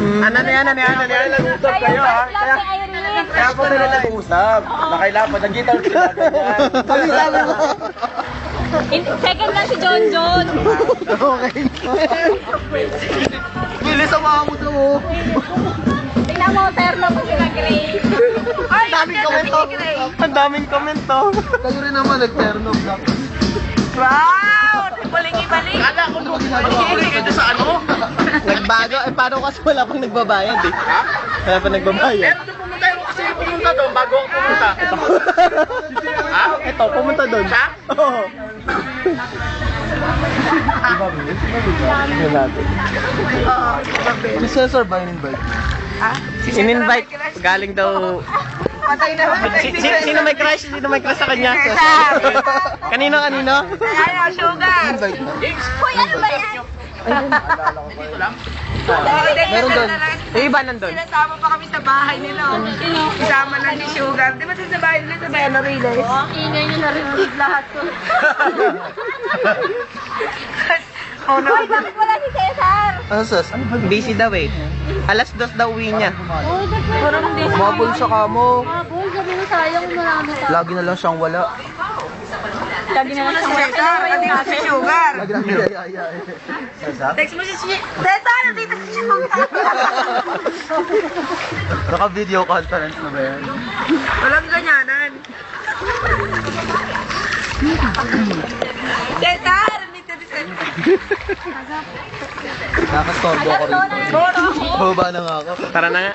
Ano na yan, nag-usap kayo ha. Kaya po sila nag-usap. Nakailapan, nag-guitar sila ganyan. Kami sabi mo. Second lang si John John. Okay. Bilis ang mga mo mo. Tingnan mo, terno ko sila Gray. Ang daming komento. Ang daming komento. Kayo rin naman nag-terno vlog. Wow! Balingi-baling. Kala ko nung makikinig ito sa ano? Nagbago? Eh, paano kasi wala pang nagbabayad eh? Ha? Wala pang nagbabayad. Pero nung pumunta yun kasi pumunta doon bago ako pumunta. Ha? Ito, pumunta doon. Siya? Oo. Yun natin. Si Cesar ba in-invite? In-invite. Galing daw. Patay na. Sino may crush? Sino may crush sa kanya? Kanino? Ano, sugar. Invite na. Hoy, ano ba yan? Dito lang? Meron doon. Yung iba nandun. Sinasama pa kami sa bahay nila. Isama lang ni Sugar. Di ba sa bahay nila sa bahay na relay? Oo, ang ingay nyo narinig lahat ko. Oh, no. Hoy, bakit wala si Cesar? Ano sus? Busy daw eh. Alas 2 daw uwi niya. Parang hindi siya. Mabul siya ka mo. Mabul, sabi mo sayang marami pa. Lagi na lang siyang wala. Lagi na lang si Cesar, hindi na si Sugar. Lagi lang ay. Text mo si Cesar, nandito si Sugar. Naka-video conference na ba yan? Walang ganyanan. Cesar, nandito si Cesar. Nakastorbo ako rin. Baba na nga ako. Tara na nga.